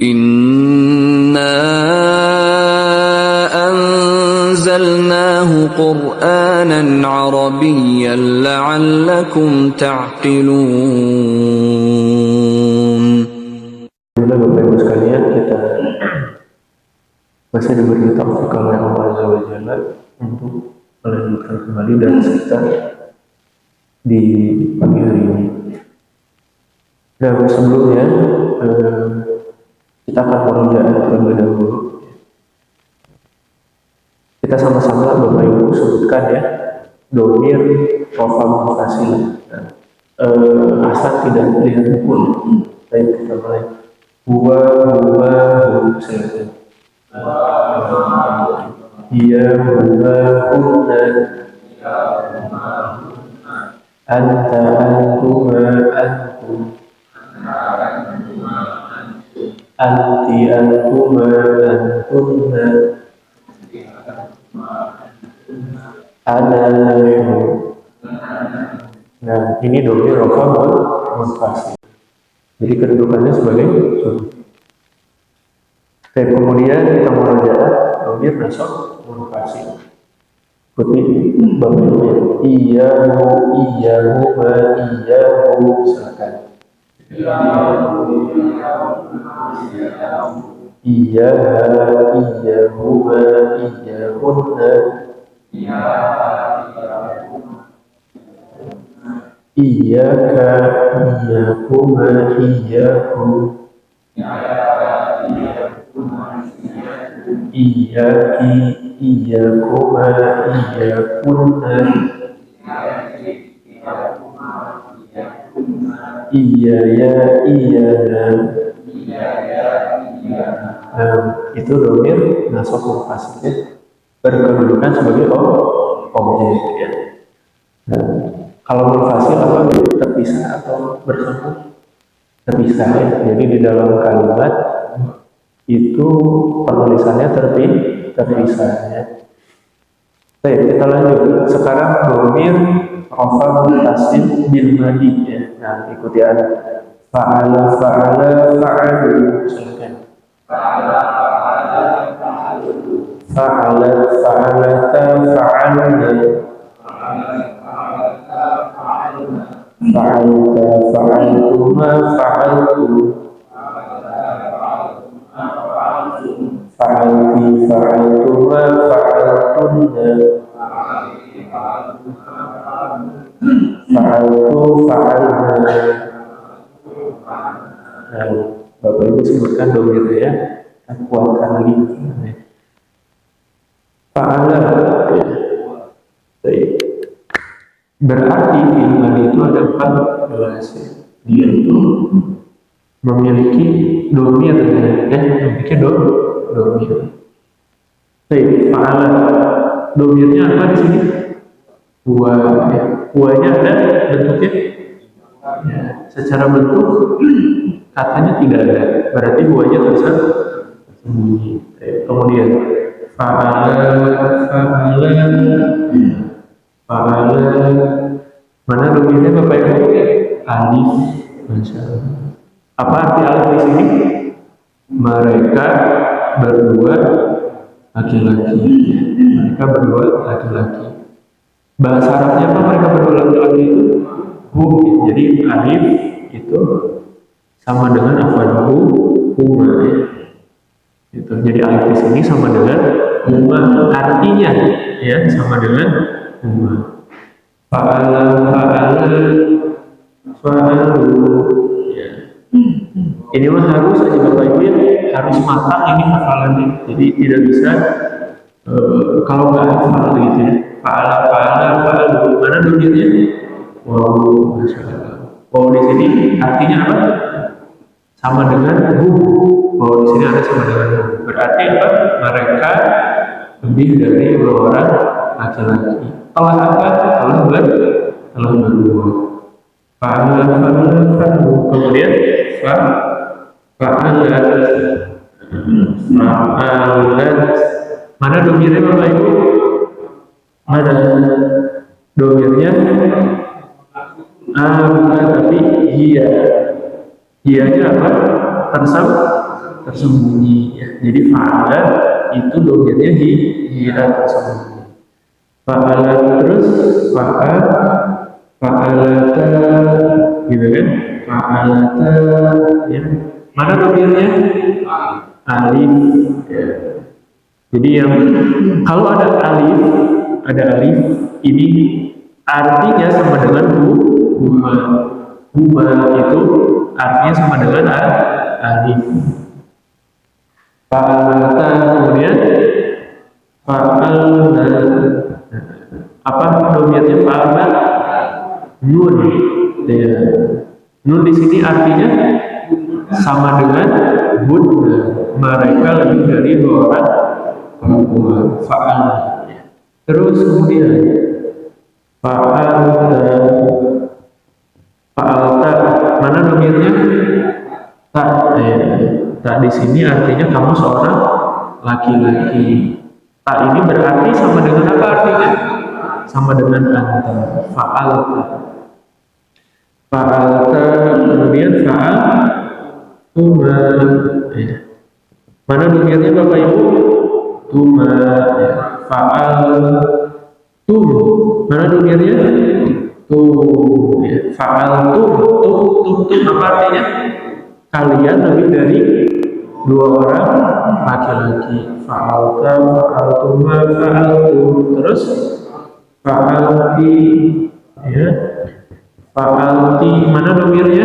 إنا أنزلناه قرآنا عربيا لعلكم تعقلون. Bapak Ibu sekalian, kita masih diberi taufik oleh Allah Azza wa Jalla untuk melanjutkan kembali dari kita di pagi hari ini. Dan sebelumnya kita akan murojaah terlebih dahulu. Kita sama-sama Bapak Ibu sebutkan ya, domir, rofa, mufasil. Asal tidak dilihat pun. Baik, kita mulai. Huwa, silakan. Iya, huwa, hunna. Anta, antuma, antum. Anti, antuma, antunna. Ana, nahnu. Nah, ini domir rofa mufasil. Jadi kedudukannya sebagai subjek. Dan kemudian kita murojaah domir nasab mufasil. Seperti Bapak Ibu ya. Iyahu, silakan. Iyahuma, iyahunna. Iyaka, iyakuma, iyakum. Iyaki, iyakuma, iyakunna. Iyaya, iyana. Itu domir nasab mufasil berkedudukan sebagai objek ya. Nah, kalau mufasil apa terpisah atau bersambung? Terpisah ya. Jadi di dalam kalimat itu penulisannya terpisah ya. Baik, kita lanjut. Sekarang domir rofa muttasil bil madi ya. Nah, ikuti ada fa'ala, fa'alu. Silakan. Fa'alat, fa'alata, fa'alna. Fa'alta, fa'altuma, fa'altu. Fa'alti, fa'altuma, fa'altunna. Fa'altu, fa'alna. Nah, Bapak Ibu sebutkan domir ya. Kita kuatkan lagi. Fa'ala ya. Baik. Berarti ilmu itu ada 14 ya. Dia itu memiliki domir ya, memiliki domir. Baik, fa'ala domirnya apa di sini? Huwa ya. Huwanya ada bentuknya? Ya, secara bentuk katanya tidak ada. Berarti huwanya tersembunyi. Kemudian fa'ala mana domirnya Bapak Ibu? Alif. Masya Allah. Apa arti alif di sini? Mereka berdua laki-laki. Mereka berdua laki-laki. Bahasa Arabnya apa mereka berdua laki-laki itu? Jadi alif itu sama dengan afadahu huma. Itu. Jadi alif di sini sama dengan huma. Artinya ya sama dengan huma. Fa'alu ya. Ini mah harus aja Bapak Ibu ya, harus matang ini hafalannya. Jadi tidak bisa kalau nggak hafal gitu ya. Fa'alu mana domirnya? Wow, Masya Allah. Wow di sini artinya apa? Sama dengan hu. Wow di sini ada sama dengan hu. Berarti apa? Mereka lebih dari 2 orang laki-laki. Telah apa? Telah berdua. Kemudian fa'alat. Mana domirnya Bapak Ibu? Mana domirnya? Bukan, tapi iya. Iyanya apa? tersembunyi ya. Jadi fa'ala itu domirnya hira tersembunyi. Fa'ala terus fa'alata gitu kan? Fa'alata ya. Mana domirnya? Alif ya. Jadi yang kalau ada alif ini artinya sama dengan huma itu artinya sama dengan alif. Fa'alata kemudian fa'alna apa domirnya fa'alna nun ya. Nun di sini artinya sama dengan bunna, mereka lebih dari 2 orang perempuan. Fa'alna terus kemudian fa'alta mana domirnya? Tak ya. Tak di sini artinya kamu seorang laki-laki. Tak ini berarti sama dengan apa artinya? Sama dengan anta. Fa'alta. Fa'alta kemudian tuma. Ya. Mana domirnya Bapak Ibu? Tuma. Ya. Tum. Mana domirnya? Tum. Ya. Tum apa artinya? Kalian lebih dari 2 orang laki-laki. Fa'alta, fa'altuma, fa'altum. Terus fa'alti ya. Fa'alti mana domirnya?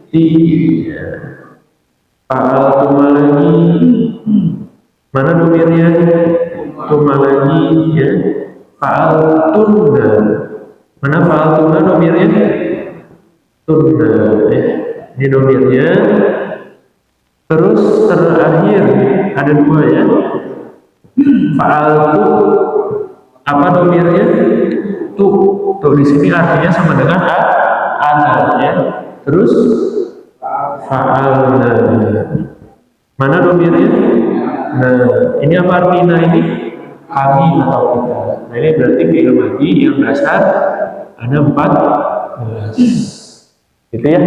Ti ya. Fa'altuma lagi. Mana domirnya? Tuma lagi ya. Fa'altunna. Mana fa'altunna domirnya? Tunna ya. Ini domirnya. Terus terakhir ada 2 ya. Fa'altu apa domirnya? Tuh di sini artinya sama dengan ana ya. Terus fa'alna. Mana domirnya? Nah, ini apa artinya ini? Kami atau kita. Nah, ini berarti fi'il madhi yang dasar ada 14. Gitu ya.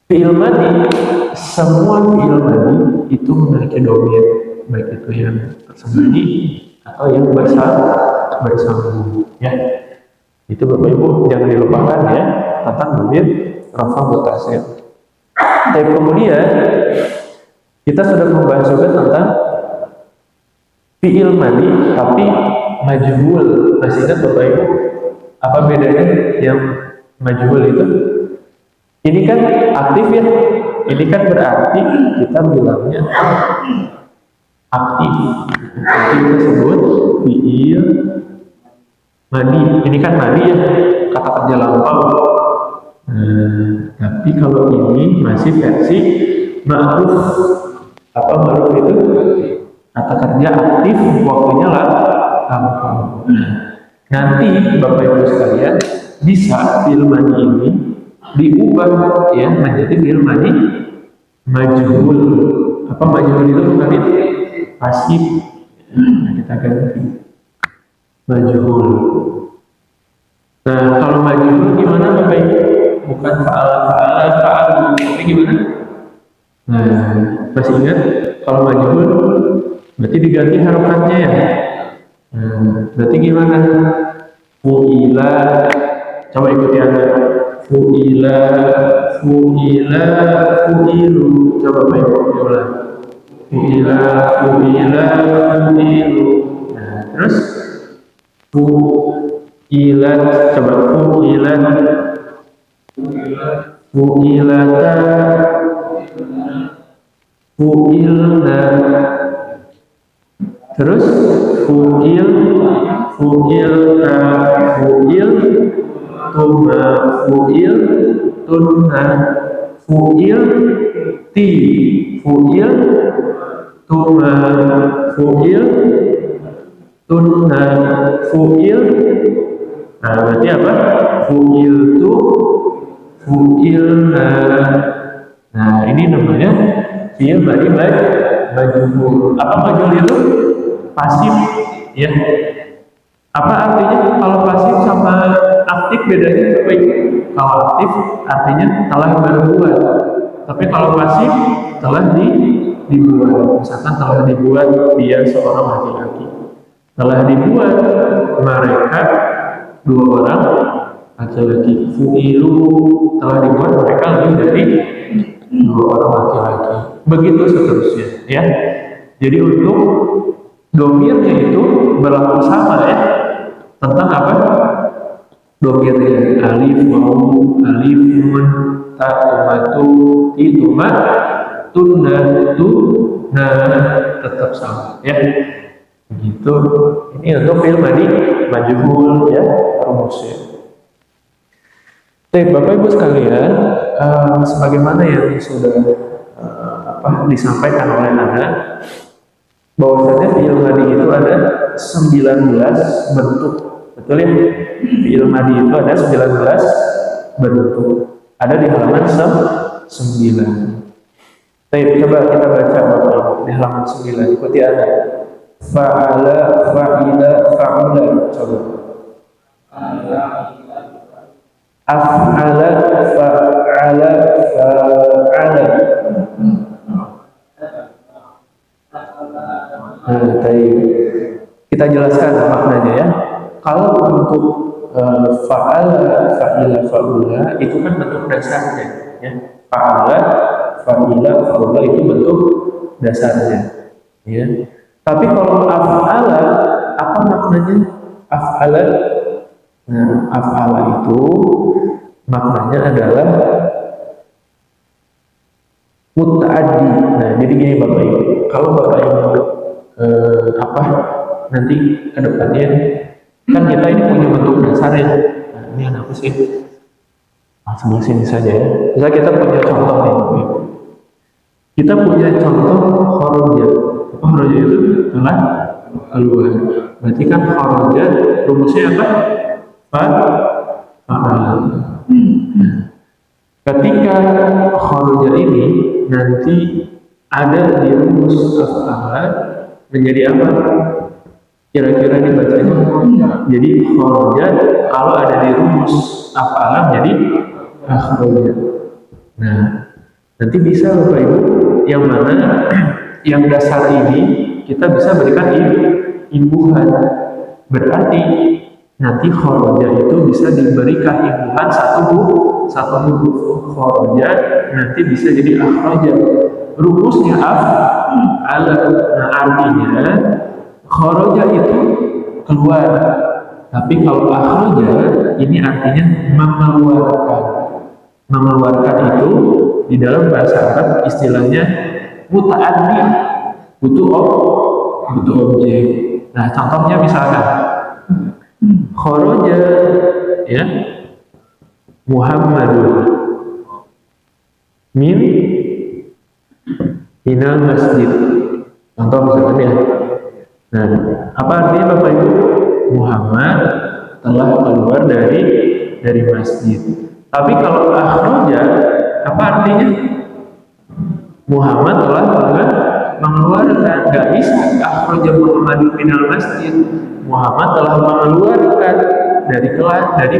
Fi'il madhi, semua fi'il madhi itu memiliki domir, baik itu yang tersembunyi atau yang bersambung ya. Itu Bapak Ibu jangan dilupakan ya tentang domir rafa mutasil. Dan kemudian kita sudah membahas juga tentang fi'il madhi tapi majhul. Masih ingat Bapak Ibu apa bedanya yang majhul itu? Ini kan aktif ya. Ini kan berarti kita bilangnya aktif. Jadi kita sebut fi'il madhi. Ini kan madhi ya, kata kerja lampau. Tapi kalau ini masih versi ma'ruf. Apa ma'ruf itu? Kata kerja aktif, waktunya lampau. Nanti Bapak Ibu sekalian bisa fi'il madhi ini diubah ya menjadi fi'il madhi majhul. Apa majhul itu bukan pasif. Nah, kita ganti majhul. Nah, kalau majhul gimana Bapak Ibu? Bukan fa'al. Ini gimana? Nah, masih ingat kalau majhul berarti diganti harokatnya ya. Nah, berarti gimana? Fu'ila. Coba ikuti Anda. Fu'ila, fu'ilu. Coba Pak Ibu diulang. Fu'ila, fu'ilu. Nah, terus fu'ilat. Coba fu'ilata. Fu'ilna. Terus fu'ilta. Tuma, fu'il, tunna, fu'il, ti, fu'il, tuma, fu'il, tunna, fu'il. Nah, berarti apa? Fu'il tu, fu'ilna. Nah, ini namanya fi'il madhi majhul. Apa majhul itu? Pasif, ya. Apa artinya kalau pasif sama aktif bedanya apa? Kalau aktif artinya telah berbuat. Tapi kalau pasif telah dibuat, misalkan telah dibuat dia seorang laki-laki, telah dibuat mereka dua orang laki-laki, fu'ilu telah dibuat mereka lebih dari dua orang laki-laki, begitu seterusnya ya. Jadi untuk domirnya itu berlaku sama ya, tentang apa? Domirnya alif, wawu, alif, nun, ta, tumatu, ti, tuma, tunna, tu, nah, tetap sama ya. Begitu. Ini untuk fi'il madi majhul ya, rumusnya. Baik, Bapak Ibu sekalian, sebagaimana yang sudah disampaikan oleh Anda, bahwasanya fi'il madi itu ada 19 bentuk. Betul ya? Fi'il madi itu ada 19 bentuk. Ada di halaman 9. Baik, coba kita baca Bapak Ibu di halaman 9. Ikuti Anda. Fa'ala, fa'ila, fa'ula. Coba. Af'ala, fa'ala, fa'ala. Nah, tadi kita jelaskan maknanya ya. Kalau untuk fa'ala, fa'ila, fa'ula itu kan bentuk dasarnya ya. Fa'ala, fa'ila, fa'ula itu bentuk dasarnya ya. Tapi kalau af'ala, apa maknanya af'ala? Nah, af'ala itu maknanya adalah muta'addi. Nah, jadi gini Bapak Ibu, kalau Bapak Ibu nanti ke depannya kan kita ini punya bentuk dasar ya. Nah, ini apa sih? Sebelah sini saja ya. Misalnya kita punya contoh nih. Kita punya contoh kharaja. Kharaja itu adalah keluar. Berarti kan kharaja rumusnya apa? Fa'al. Ketika kharaja ini nanti ada di rumus af'al menjadi apa? Kira-kira dibacanya. Jadi kharaja kalau ada di rumus af'al menjadi akhraja. Nah, nanti bisa Bapak Ibu yang mana yang dasar ini kita bisa berikan imbuhan. Berarti nanti kharaja itu bisa diberikan imbuhan satu huruf kharaja nanti bisa jadi akhraja. Rumusnya af'al. Nah, artinya kharaja itu keluar. Tapi kalau akhraja ini artinya mengeluarkan. Mengeluarkan itu di dalam bahasa Arab istilahnya muta'addi, butuh objek. Nah, contohnya misalkan kharaja ya Muhammadun minal masjid. Contoh misalkan ya. Nah, apa artinya Bapak Ibu? Muhammad telah keluar dari masjid. Tapi kalau akhraja, apa artinya? Muhammad telah mengeluarkan. Gak bisa akhraja Muhammadun minal masjid. Muhammad telah mengeluarkan dari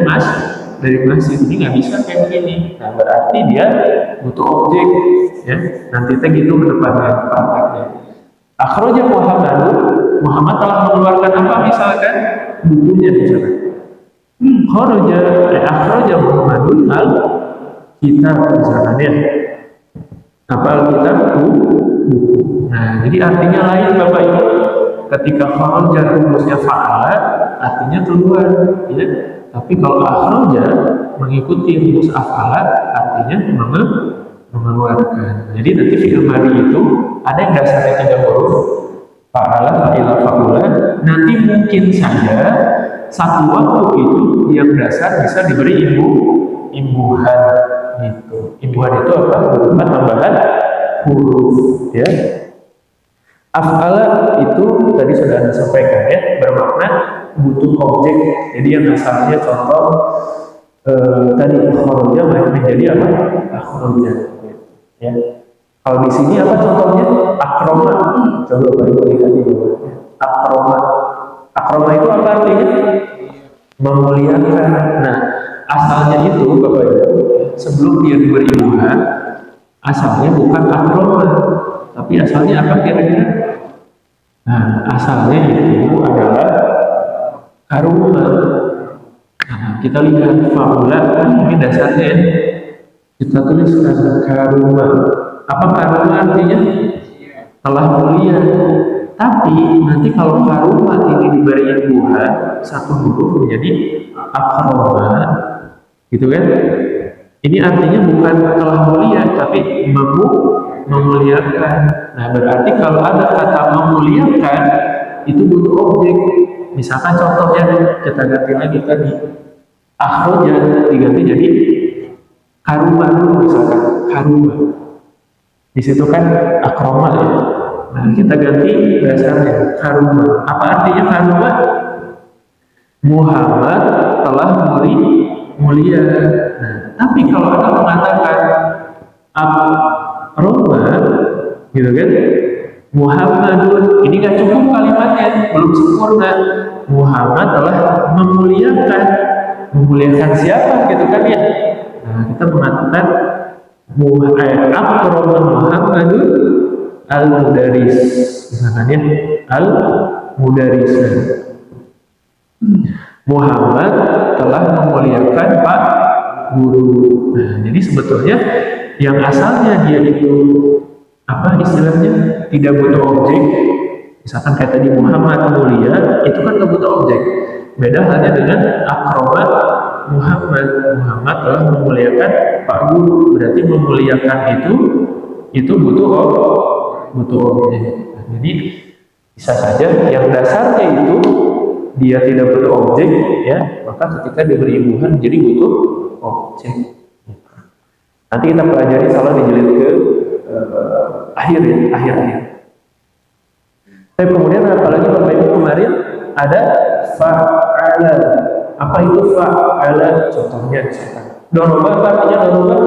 masjid. Ini nggak bisa kayak begini. Nah, berarti dia butuh objek ya. Nanti kita gitu ke depannya prakteknya. Akhraja Muhammad telah mengeluarkan apa misalkan? Bukunya misalkan. Akhraja Muhammadun al-kitab misalkan ya. Apa al-kitab? Buku. Nah, jadi artinya lain Bapak Ibu. Ketika kharaja rumusnya fa'ala artinya keluar ya. Tapi kalau akhraja mengikuti rumus af'ala artinya mengeluarkan. Jadi nanti fi'il madi itu ada yang dasarnya 3 huruf, fa'ala, fa'ila, fa'ula. Nanti mungkin saja satu waktu itu yang dasar bisa diberi imbuhan gitu. Imbuhan itu apa? Berupa tambahan huruf ya. Af'ala itu tadi sudah Anda sampaikan ya, bermakna butuh objek. Jadi yang asalnya contoh tadi kharaja menjadi apa? Akhraja. Ya. Kalau di sini apa contohnya? Akroma. Coba Bapak Ibu lihat di bawahnya. Akroma. Akroma itu apa artinya? Memuliakan. Nah, asalnya itu Bapak Ibu sebelum dia diberi imbuhan, asalnya bukan akroma, tapi asalnya apa kira-kira? Nah, asalnya itu adalah karuma. Nah, kita lihat faula, ini dasarnya ya. Kita tuliskan karuma. Apa karuma artinya? Telah mulia. Tapi nanti kalau karuma ini diberi imbuhan satu huruf menjadi akroma, gitu kan? Ini artinya bukan telah mulia, tapi memuliakan. Nah, berarti kalau ada kata memuliakan, itu butuh objek. Misalkan contohnya, kita ganti lagi tadi. Akhroja diganti jadi karuma dulu, misalkan. Karuma. Di situ kan akroma ya. Nah, kita ganti dasarnya. Karuma. Apa artinya karuma? Muhammad telah mulia. Nah, tapi kalau ada mengatakan Roma, gitu kan? Muhammadun, ini nggak cukup kalimatnya, belum sempurna. Muhammad telah memuliakan siapa, gitu kan ya? Nah, kita mengatakan Akrama Muhammadun al-mudaris, misalkan ya, al-mudarisan. Muhammad telah memuliakan Pak Guru. Nah, jadi sebetulnya yang asalnya dia itu apa istilahnya tidak butuh objek, misalkan kayak tadi Muhammad mulia, itu kan nggak butuh objek. Beda halnya dengan akroma Muhammad telah memuliakan Pak Guru, berarti memuliakan itu butuh objek. Nah, jadi bisa saja yang dasarnya itu dia tidak butuh objek, ya, maka ketika diberi imbuhan jadi butuh objek. Nanti kita pelajari salah di jilid ke akhir. Tapi kemudian apalagi Bapak Ibu kemarin ada fa'ala. Apa itu fa'ala? Contohnya doroba, apa artinya doroba?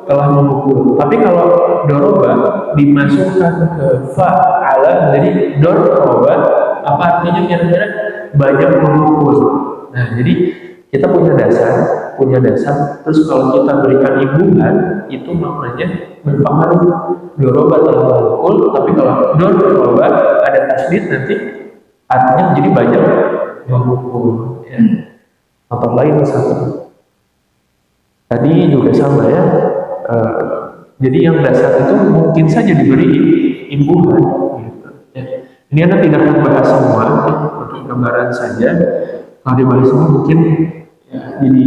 Telah memukul. Tapi kalau doroba dimasukkan ke fa'ala, jadi doroba, apa artinya kira-kira? Banyak memukul. Nah, jadi kita punya dasar. Terus kalau kita berikan imbuhan, itu maknanya berpengaruh. Doroba telah memukul, tapi kalau doroba ada tasdid nanti artinya jadi banyak memukul. Ya. Contoh lain misalkan. Tadi juga sama ya. Jadi yang dasar itu mungkin saja diberi imbuhan. Gitu. Ya. Ini Anda tidak akan bahas semua, untuk gambaran saja. Kalau dibahas semua mungkin ya, jadi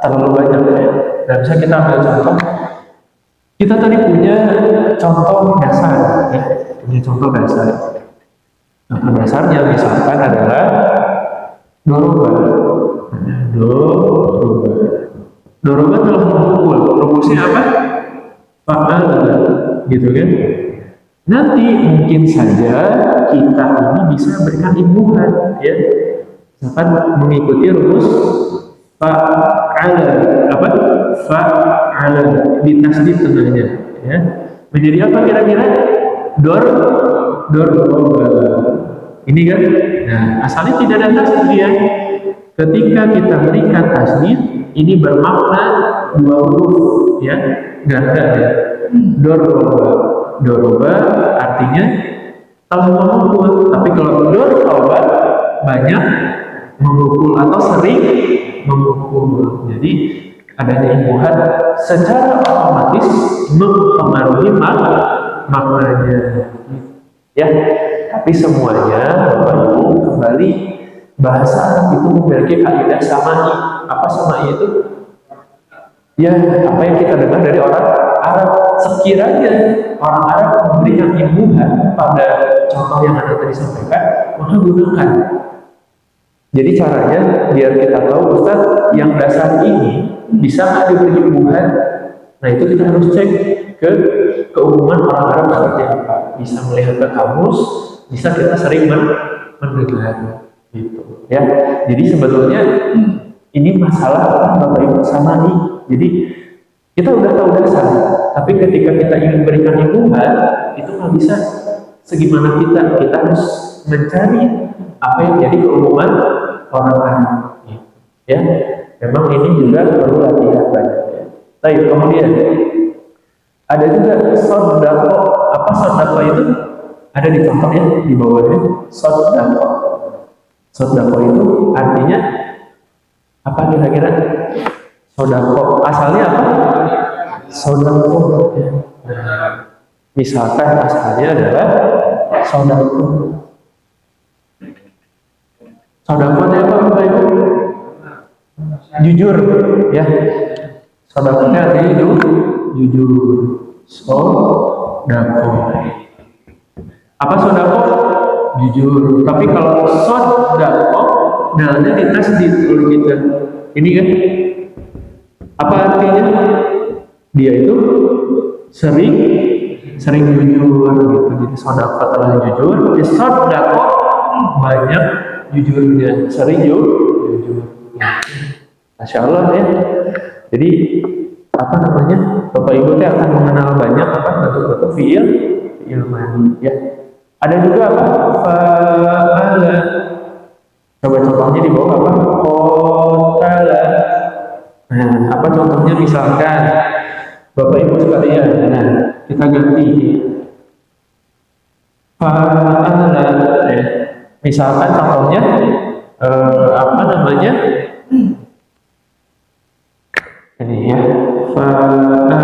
terlalu banyak ya. Dan bisa kita ambil contoh. Kita tadi punya contoh dasar, ya. Punya contoh dasar. Nah, dasarnya misalkan adalah doroba. Doroba telah memukul. Rumusnya apa? Fa'ala, gitu kan? Nanti mungkin saja kita ini bisa berikan imbuhan, ya. Misalkan mengikuti rumus fa'ala, apa? Fa'ala di tasdid tengahnya, ya. Menjadi apa kira-kira? Doroba. Ini kan? Nah, asalnya tidak ada tasdid ya. Ketika kita berikan tasdid, ini bermakna dua huruf, ya, ganda ya. Doroba artinya telah memukul, tapi kalau doroba banyak memukul atau sering memukul. Jadi adanya imbuhan secara otomatis mempengaruhi maknanya. Ya, tapi semuanya Bapak Ibu kembali bahasa itu memiliki kaidah samai. Apa samai itu? Ya, apa yang kita dengar dari orang Arab. Sekiranya orang Arab memberikan imbuhan pada contoh yang Anda tadi sampaikan, maka gunakan. Jadi caranya biar kita tahu Ustaz yang dasar ini bisa nggak diberi imbuhan. Nah, itu kita harus cek ke keumuman orang Arab seperti apa. Bisa melihat ke kamus, bisa kita sering mendengar gitu. Ya, jadi sebetulnya ini masalah Bapak Ibu sama nih. Jadi kita udah tahu dasar, tapi ketika kita ingin berikan imbuhan, itu nggak bisa segimana kita harus mencari apa yang jadi keumuman orang Arab. Ya, memang ini juga perlu latihan banyak. Ya. Baik, kemudian Ada juga sodako. Apa sodako itu? Ada di contoh ya di bawahnya. Sodako. Sodako itu artinya apa kira-kira? Sodako asalnya apa? Sodako. Ya. Nah, misalkan asalnya adalah sodako. Sodako itu apa Bapak Ibu? Jujur, ya. Sodako artinya jujur. Sodako. Apa sodako? Jujur. Tapi kalau sodako, dalnya di tasdid oleh kita. Ini kan? Apa artinya? Dia itu sering jujur gitu. Jadi sodako telah jujur. Jadi sodako banyak jujurnya, sering jujur. Masya Allah ya. Jadi apa namanya? Bapak Ibu teh akan mengenal banyak apa bentuk-bentuk fiil madi ya. Ada juga apa? Fa'ala. Coba contohnya di bawah apa? Qatala. Nah, apa contohnya misalkan Bapak Ibu sekalian. Nah, kita ganti fa'ala ya. Misalkan contohnya apa namanya? Ini ya, fa'ala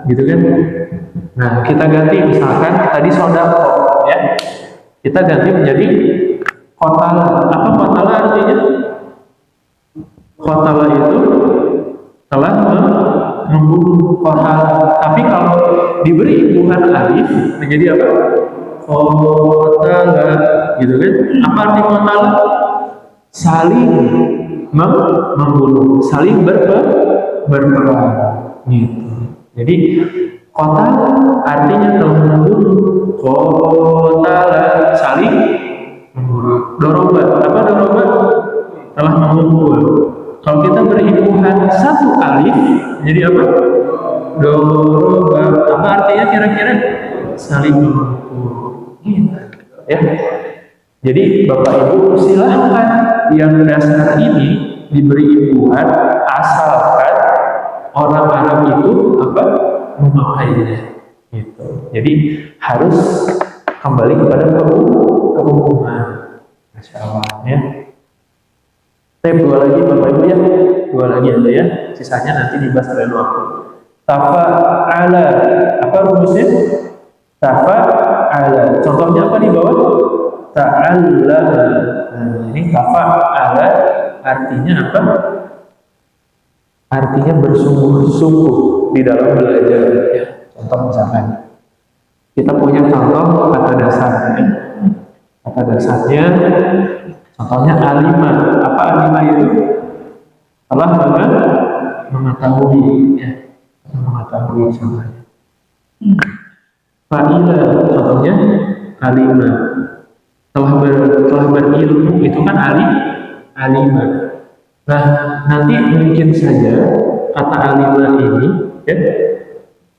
gitu kan. Nah, kita ganti misalkan tadi sodako ya. Kita ganti menjadi qatala. Apa qatala artinya? Qatala itu telah membunuh qatala. Tapi kalau diberi imbuhan alif menjadi apa? Qatala gitu kan. Apa arti qatala? Saling membunuh, saling berperang gitu. Jadi qatala artinya telah membunuh, qatala saling membunuh. Doroba, apa doroba? Telah memukul. Kalau kita beri imbuhan satu alif jadi apa? Doroba. Apa artinya kira-kira? Saling memukul. Gitu. Ya. Jadi Bapak Ibu silahkan yang dasar ini diberi imbuhan asalkan orang Arab itu apa memakainya gitu. Jadi harus kembali kepada keumuman. Masya Allah ya. Dua lagi Bapak Ibu ya, dua lagi aja ya. Sisanya nanti dibahas oleh waktu. Tafa'ala, apa rumusnya? Tafa'ala. Contohnya apa di bawah? Ta'allama. Nah, ini tafa'ala artinya apa? Artinya bersungguh-sungguh di dalam belajar ya. Contoh misalkan kita punya contoh kata dasarnya. Kata dasarnya contohnya alima. Apa alima itu? Telah mengetahui ya. Mengetahui contohnya. Fa'ila contohnya alima. Telah berilmu itu kan alima. Nah, nanti mungkin saja kata alimah ini ya,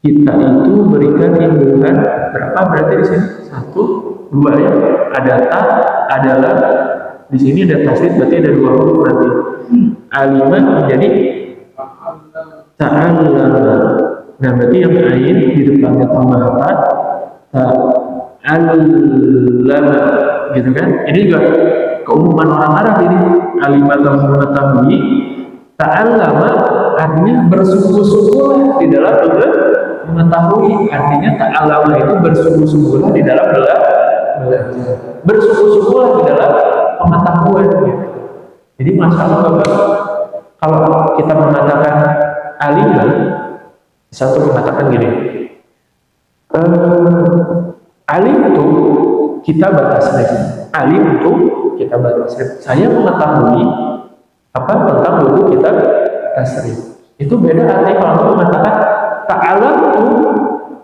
kita itu berikan imbuhan berapa berarti di sini? 1, 2 ya. Ada ta, adalah di sini ada tasdid berarti ada 2 huruf berarti. Alimah menjadi ta'allama. Nah, berarti yang ain di depannya tambah ta, ta'allama gitu kan. Ini juga keumuman orang Arab ini. Alimah telah mengetahui, ta'allama artinya bersungguh-sungguh di dalam mengetahui. Artinya ta'allama itu bersungguh-sungguh di dalam belajar, bersungguh-sungguh di dalam pengetahuan gitu. Jadi masalah Bapak, kalau kita mengatakan alimah, satu mengatakan gini, alim itu kita batas alim itu kita tasrif. Saya mengetahui apa tentang buku kita tasrif. Itu beda artinya kalau mengatakan ta'alamtu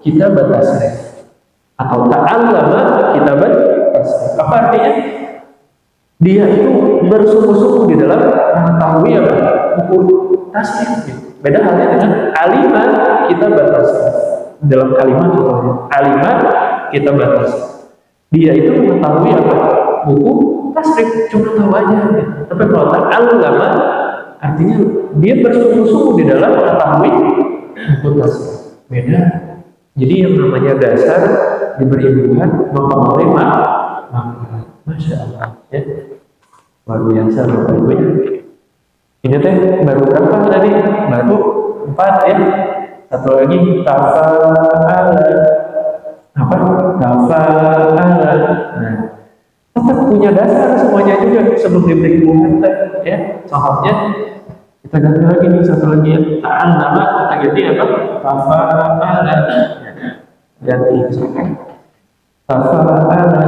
kita tasrif atau ta'allama kita tasrif. Apa artinya? Dia itu bersungguh-sungguh di dalam mengetahui apa buku tasrif. Beda halnya dengan alimah kita tasrif. Dalam kalimat contohnya alimah kita tasrif. Dia itu mengetahui apa buku tasrif, cuma tahu aja gitu. Tapi kalau ta'allama artinya dia bersungguh-sungguh di dalam mengetahui buku tasrif. beda. Jadi yang namanya dasar diberi bukan mempengaruhi makna. Masya Allah ya, luar biasa Bapak Ibu ya. Ini teh baru berapa tadi? Baru 4 ya. Satu lagi tafa'ala. Apa? Tafa'ala. Nah, tetap punya dasar semuanya juga sebelum diberi bukan teh ya. Contohnya kita ganti lagi nih satu lagi ya. Ta'allama kita ganti apa? Tafa'ala. Ganti tafa'ala.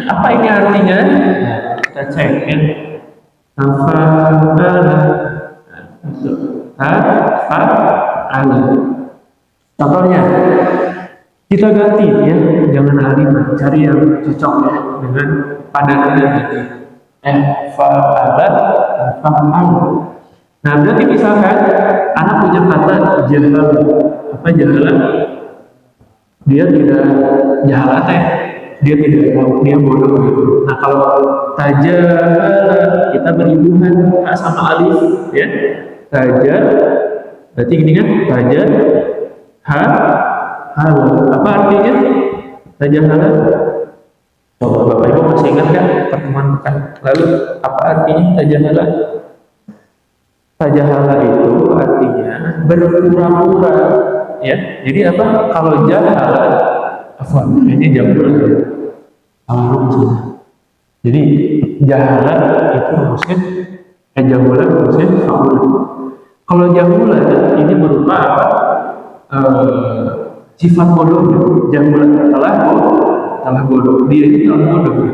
Apa ini artinya? Nah, kita cek ya. Tafa'ala. Tafa'ala. Contohnya kita ganti ya, jangan alimah, cari yang cocok ya dengan padanannya tadi. Fa'ala, fa'ala. Nah, berarti misalkan anak punya kata jahala. Apa jahala? Dia tidak jahala teh. Dia tidak tahu, dia bodoh gitu. Nah, kalau tajahala kita beribuhan sama alif ya. Taja berarti gini kan? Taja hala. Apa artinya? Tajahala. Coba Bapak Ibu masih ingat kan pertemuan pekan lalu apa artinya tajahala? Tajahala itu artinya berpura-pura ya. Jadi apa? Kalau jahala ini jambul ya. Jadi jahala itu rumusnya jambulan rumusnya faul. Kalau jambulan ini berupa apa? Sifat bodoh. Jambulan telah bodoh. Dia itu telah bodoh.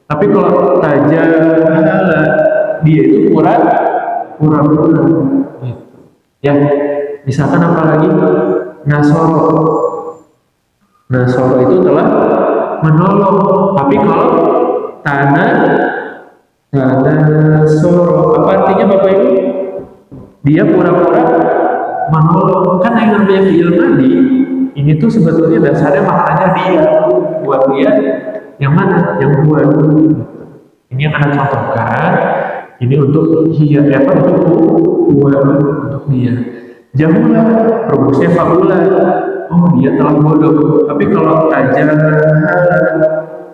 Tapi kalau tajahala dia itu pura-pura. Ya, misalkan apa lagi? Nasoro itu telah menolong. Tapi kalau tanasoro apa artinya Bapak Ibu? Dia pura-pura menolong. Kan yang namanya fi'il madi ini tuh sebetulnya dasarnya maknanya dia, buat dia yang mana? Yang buat. Ini yang akan contohkan. Ini untuk dia apa? Untuk dia. Jamulah, rumusnya faula. Oh, dia telah bodoh. Tapi kalau tajahala,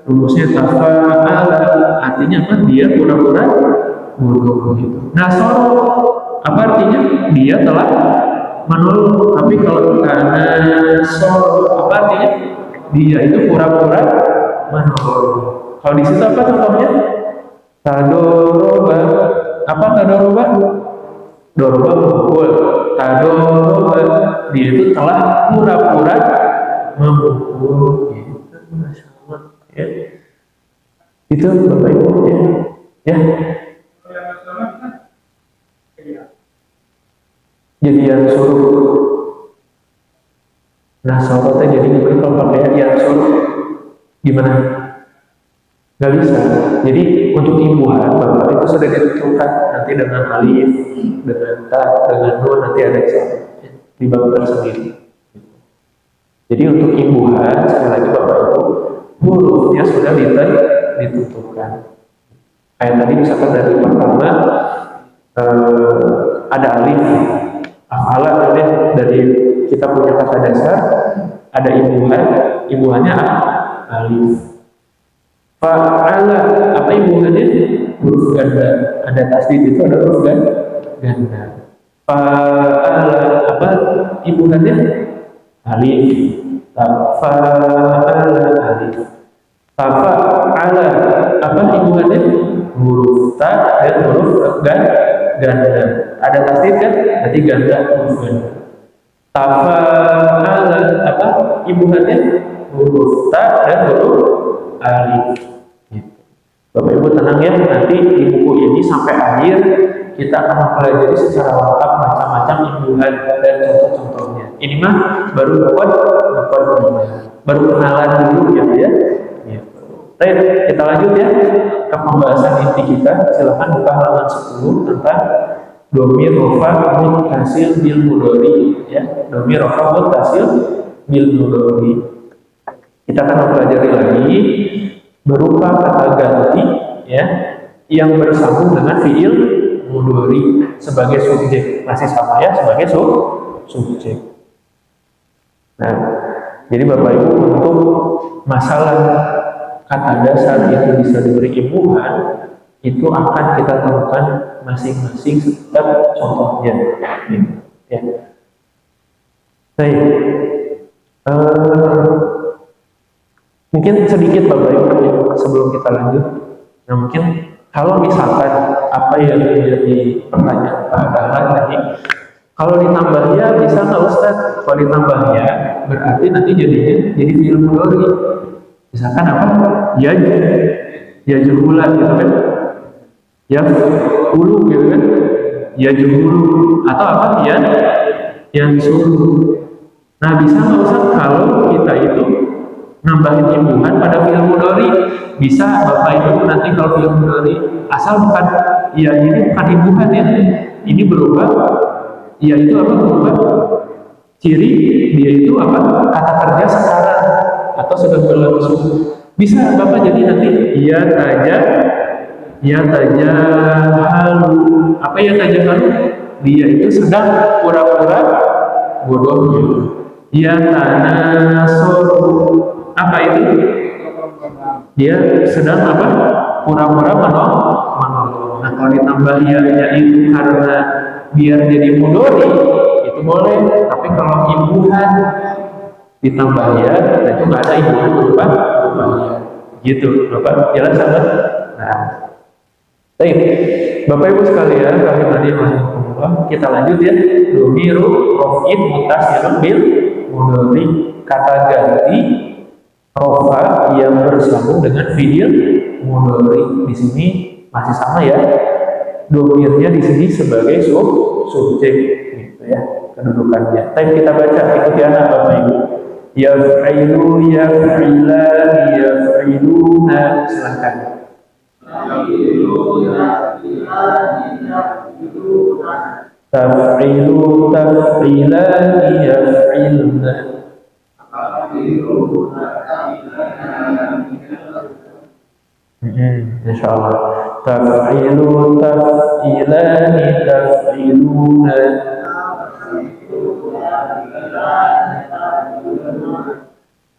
rumusnya tafa'ala. Artinya apa? Dia pura-pura bodoh gitu. Nasoro, apa artinya? Dia telah menolong. Tapi kalau nasoro, apa artinya? Dia itu pura-pura menolong. Kalau di situ apa contohnya? Tadoroba. Apa tadoroba? Doroba memukul. Tadoroba. Dia itu telah pura-pura memukul. Gitu. Masya Allah. Ya. Itu Bapak Ibu ya. Ya. Jadi yang suruh. Nah, soalnya jadi gimana kalau pakai yang suruh? Gimana? Gak bisa. Jadi untuk imbuhan Bapak itu sudah ditentukan nanti dengan alif, dengan ta, dengan nun nanti ada di bab tersendiri. Jadi untuk imbuhan sekali lagi Bapak Ibu hurufnya sudah ditentukan. Kayak tadi misalkan dari pertama ada alif, afala dari kita punya kata dasar ada imbuhannya alif. Fa'ala apa imbuhannya? Huruf ganda. Ada tasdid itu ada huruf ganda. Fa'ala apa imbuhannya? Alif. Fa'ala alif. Fa'ala apa imbuhannya? Huruf ta dan huruf ganda. Ada tasdid kan? Berarti ganda huruf ganda. Tafa'ala apa imbuhannya? Huruf ta dan huruf alif. Bapak Ibu tenang ya, nanti di buku ini sampai akhir kita akan mempelajari secara lengkap macam-macam imbuhan dan contoh-contohnya. Ini mah baru baru kenalan dulu ya. Baik, kita lanjut ya ke pembahasan inti kita. Silakan buka halaman 10 tentang dhamir rafa muttasil bil mudhari ya. Dhamir rafa muttasil bil mudhari. Kita akan mempelajari lagi berupa kata ganti ya yang bersambung dengan fiil mudhari sebagai subjek. Masih sama ya sebagai subjek. Nah, jadi Bapak Ibu untuk masalah kata dasar itu bisa diberi imbuhan, itu akan kita temukan masing-masing setiap contohnya. Ya. Baik. Mungkin sedikit Bapak Ibu ya, sebelum kita lanjut. Nah mungkin kalau misalkan apa yang menjadi pertanyaan Pak Dahlan tadi, kalau ditambah ya bisa nggak Ustaz? Kalau ditambah ya berarti nanti jadinya jadi fi'il mudhari. Misalkan apa? Ya juhulan gitu kan? Ya ulu gitu kan? Ya juhulu atau apa? Ya yang suruh. Nah bisa nggak Ustaz kalau kita itu nambahin imbuhan pada fi'il mudhari? Bisa Bapak Ibu nanti kalau fi'il mudhari asal bukan ya ini bukan imbuhan ya, ini berubah ya itu apa berubah ciri dia itu apa kata kerja sekarang atau sedang berlangsung. Bisa Bapak jadi nanti ya taja halu apa ya taja halu dia itu sedang pura-pura bodohnya. Ya tanah apa itu? Dia sedang apa? Pura-pura menolong. Nah kalau ditambah ya itu karena biar jadi mudhari itu boleh. Tapi kalau imbuhan ditambah ya, nah itu nggak ada imbuhan berubah ya. Gitu, Bapak jalan sama. Nah, baik, Bapak Ibu sekalian, kita lanjut ya. Domiru rofin mutasirun bil mudhari, kata ganti rofa yang bersambung dengan fi'il mudhari. Di sini masih sama ya. Domirnya di sini sebagai subjek gitu ya kedudukannya. Tapi kita baca ikuti anak Bapak Ibu. Yaf'ilu yaf'ilan yaf'iluna, silakan. Taf'ilu taf'ilan yaf'ilna. Insyaallah. Taf'ilu taf'ilani taf'iluna.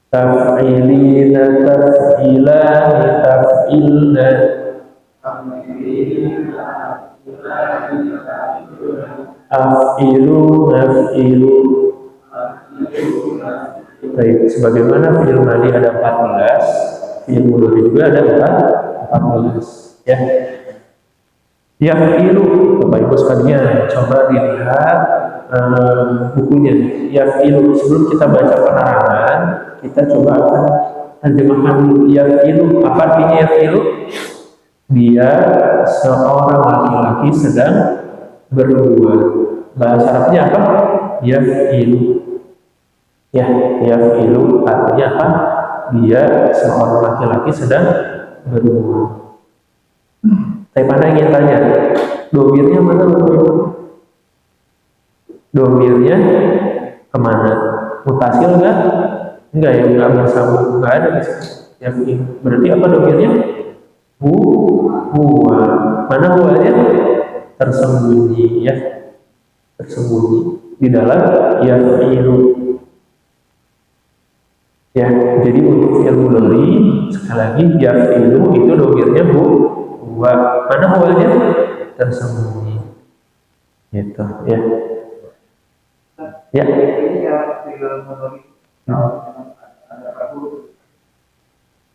Taf'ilina taf'ilani taf'ilna. Af'ilu naf'ilu. Baik, sebagaimana fi'il madi ada 14, fi'il mudhari juga ada 14 ya. Yaf'ilu, Bapak Ibu sekalian, coba dilihat bukunya. Yaf'ilu, sebelum kita baca penerangan, kita coba akan terjemahkan dulu. Yaf'ilu, apa artinya yaf'ilu? Dia seorang laki-laki sedang berbuat. Bahasa Arabnya apa? Yaf'ilu. Ya, yaf'ilu artinya apa? Dia seorang laki-laki sedang berbuat. Saya pada ingin tanya, domirnya mana Bapak Ibu? Domirnya kemana? Mutasil enggak? Enggak ya, enggak bersambung, enggak ada. Ya, berarti apa domirnya? Huwa. Mana huwanya? Tersembunyi ya, tersembunyi di dalam yaf'ilu. Ya, jadi untuk fi'il mudhari sekali lagi yaf'ilu itu domirnya huwa. Mana huwanya? Tersembunyi. Gitu ya. Ya.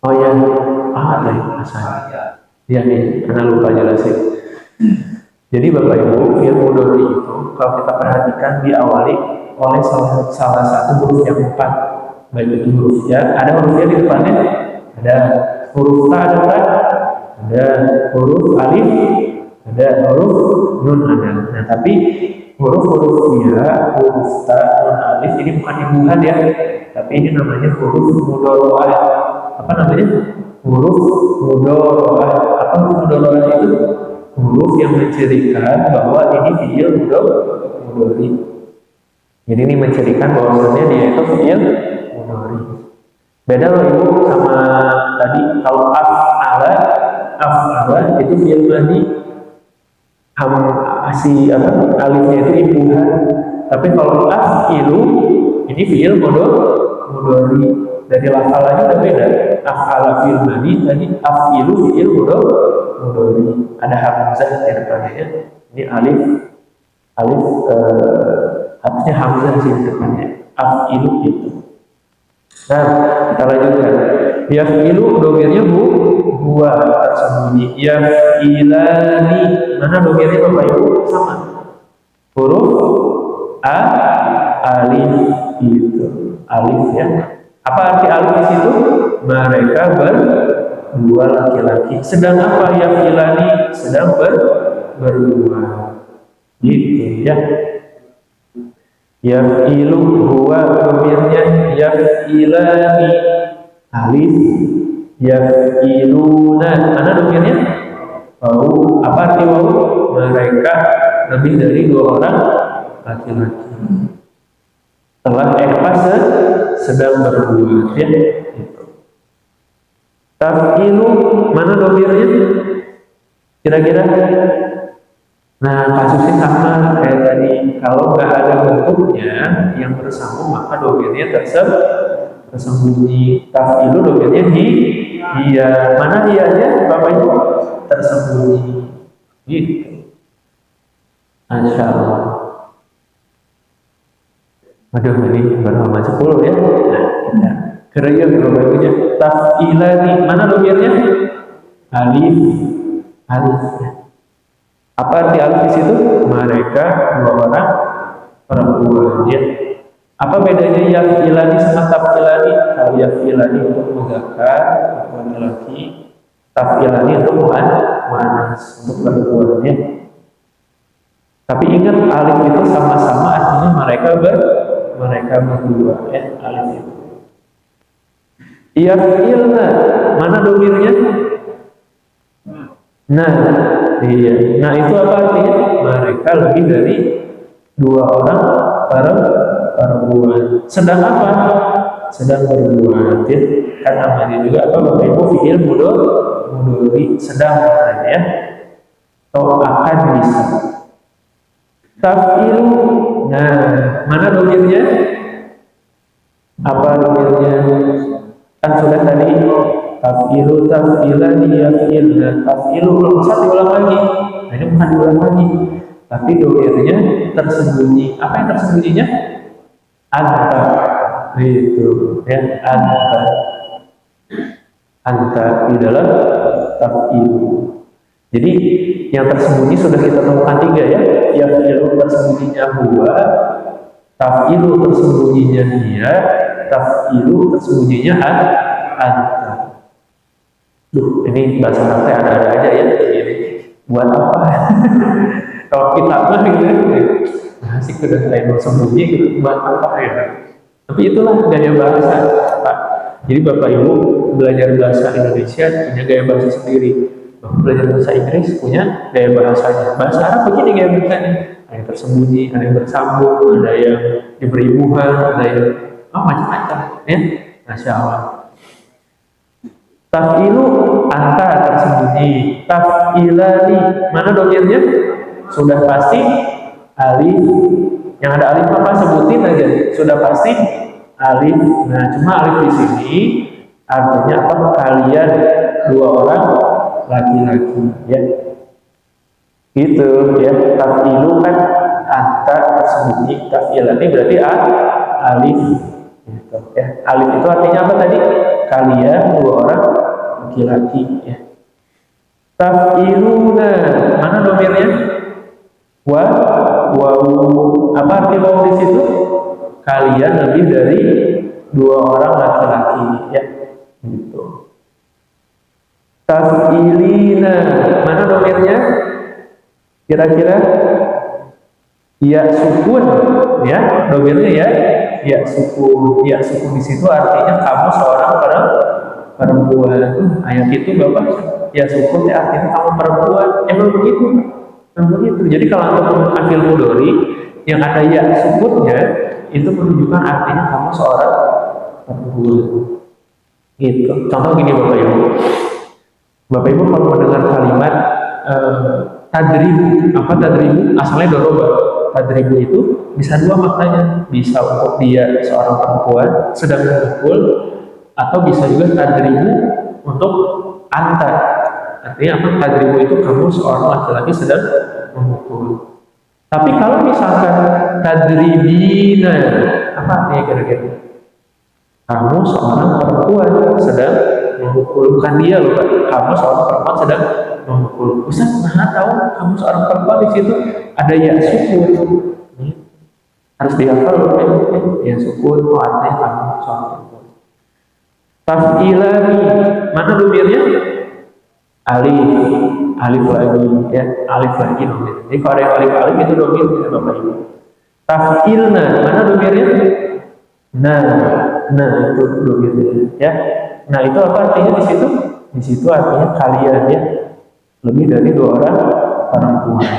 Oh ya, ada asal. Ya, karena lupa jelasin. Jadi Bapak Ibu, fi'il mudhari itu kalau kita perhatikan diawali oleh salah satu huruf yang 4. Baik itu huruf ya, ada hurufnya di depannya, ada huruf ta, ada huruf alif, ada huruf nun ada. Nah tapi huruf-huruf ya, huruf ta, nun, alif ini bukan imbuhan ya, tapi ini namanya huruf mudhari'ah. Apa namanya? Huruf mudhari'ah. Apa huruf mudhari'ah itu? Huruf yang mencirikan bahwa ini fi'il mudhari. Jadi ini mencirikan bahwasannya dia itu fi'il mudhari. Beda loh Ibu sama tadi kalau af'ala itu fi'il madi. Si alifnya itu imbuhan. Tapi kalau af'ilu ini fi'il mudhari. Dari lafalnya udah beda. Af'ala fi'il madi, tadi af'ilu fi'il mudhari. Ada hamzah di depannya. Ini alif harusnya hamzah di depannya. Af'ilu itu. Nah, kita lanjutkan. Yaf'ilu domirnya huwa tersembunyi. Yaf'ilani, mana domirnya Bapak Ibu? Sama. Huruf alif itu. Alif ya. Apa arti alif di situ? Mereka berdua laki-laki. Sedang apa yaf'ilani? Sedang berdua. Gitu ya. Yaf'ilu huwa domirnya yaf'ilani alif. Yaf'iluna mana domirnya? Wau. Apa arti wau? Mereka lebih dari 2 orang laki-laki. Telah sedang berbuat ya. Taf'ilu mana domirnya? Kira-kira? Nah, kasusnya sama kayak tadi. Kalau nggak ada bentuknya yang bersambung, maka domirnya tersembunyi. Taf'ilu domirnya dia. Mana dianya, Bapak Ibu? Tersembunyi. Gitu. Masya Allah. Aduh, ini baru halaman 10 ya. Nah, keren Bapak Ibunya. Taf'ilani mana domirnya? Alif. Apa arti alif di situ? Mereka 2 orang perempuan ya. Apa bedanya yaf'ilani sama taf'ilani? Kalau yaf'ilani untuk muzakkar laki-laki, taf'ilani untuk muannas untuk perempuan ya. Tapi ingat alif itu sama-sama artinya mereka berdua ya, alif itu. Yaf'ilna mana domirnya? Nah, iya. Nah, itu apa artinya? Mereka lebih dari 2 orang perempuan. Sedang apa? Sedang berbuat ya. Kan namanya juga apa? Bapak Ibu fi'il mudhari sedang ya. Atau akan bisa. Taf'ilu. Nah, mana domirnya? Apa domirnya? Kan sudah tadi taf'ilu, taf'ilani, yaf'ilna. Taf'ilu belum bisa diulang lagi. Nah, ini bukan diulang lagi, tapi domirnya tersembunyi. Apa yang tersembunyinya? Anta. Itu ya, anta di dalam taf'ilu. Jadi yang tersembunyi sudah kita temukan 3 ya. Yaf'ilu tersembunyinya huwa, taf'ilu tersembunyinya dia, taf'ilu tersembunyinya anta. Duh, ini bahasa Arab ada-ada aja ya. Buat apa? Kalau kita mah gitu, asik udah lain sembunyi gitu. Buat apa ya? Tapi itulah gaya bahasa Pak. Jadi Bapak Ibu belajar bahasa Indonesia punya gaya bahasa sendiri. Bapak belajar bahasa Inggris punya gaya bahasanya. Bahasa Arab begini gaya bahasanya. Ada yang tersembunyi, ada yang bersambung, ada yang diberi buhan, ada yang macam-macam ya. Masya Allah. Taf'ilu anta tersembunyi. Taf'ilani mana domirnya? Sudah pasti alif. Yang ada alif apa? Sebutin aja. Sudah pasti alif. Nah, cuma alif di sini artinya apa? Kalian 2 orang laki-laki ya. Gitu ya. Taf'ilu kan anta tersembunyi. Taf'ilani berarti alif. Gitu, ya. Alif itu artinya apa tadi? Kalian 2 orang laki-laki ya. Taf'iluna mana domirnya? Wau. Apa arti wau di situ? Kalian lebih dari 2 orang laki-laki ya. Gitu. Taf'ilina mana domirnya? Kira-kira ya sukun ya, domirnya ya sukun. Ya sukun di situ artinya kamu seorang perempuan. Ayat itu Bapak ya sukun ya artinya kamu perempuan. Emang begitu. Jadi kalau untuk menggunakan fi'il mudhari yang ada ya sukunnya itu menunjukkan artinya kamu seorang perempuan. Gitu. Contoh gini Bapak Ibu. Bapak Ibu kalau mendengar kalimat tadribu, apa tadribu? Asalnya doroba. tadribu itu bisa dua maknanya, bisa untuk dia seorang perempuan sedang memukul, atau bisa juga tadribu untuk anta. Artinya apa? Tadribu itu kamu seorang laki-laki sedang memukul. Tapi kalau misalkan tadribina, apa artinya kira-kira? Kamu seorang perempuan sedang memukul, bukan dia loh, Pak. Kamu seorang perempuan sedang memukul. Ustaz, mana tahu kamu seorang perempuan, di situ ada ya sukun. Harus dihafal loh, ya sukun. Oh, artinya kamu seorang perempuan. Taf'ilani, mana domirnya? Alif, alif lagi, ya, alif lagi domir. Jadi kalau ada yang alif itu domir, ya Bapak Ibu. Taf'ilna, mana domirnya? Nah itu domirnya, ya. Nah itu apa artinya di situ? Di situ artinya kalian, ya, lebih dari dua orang perempuan.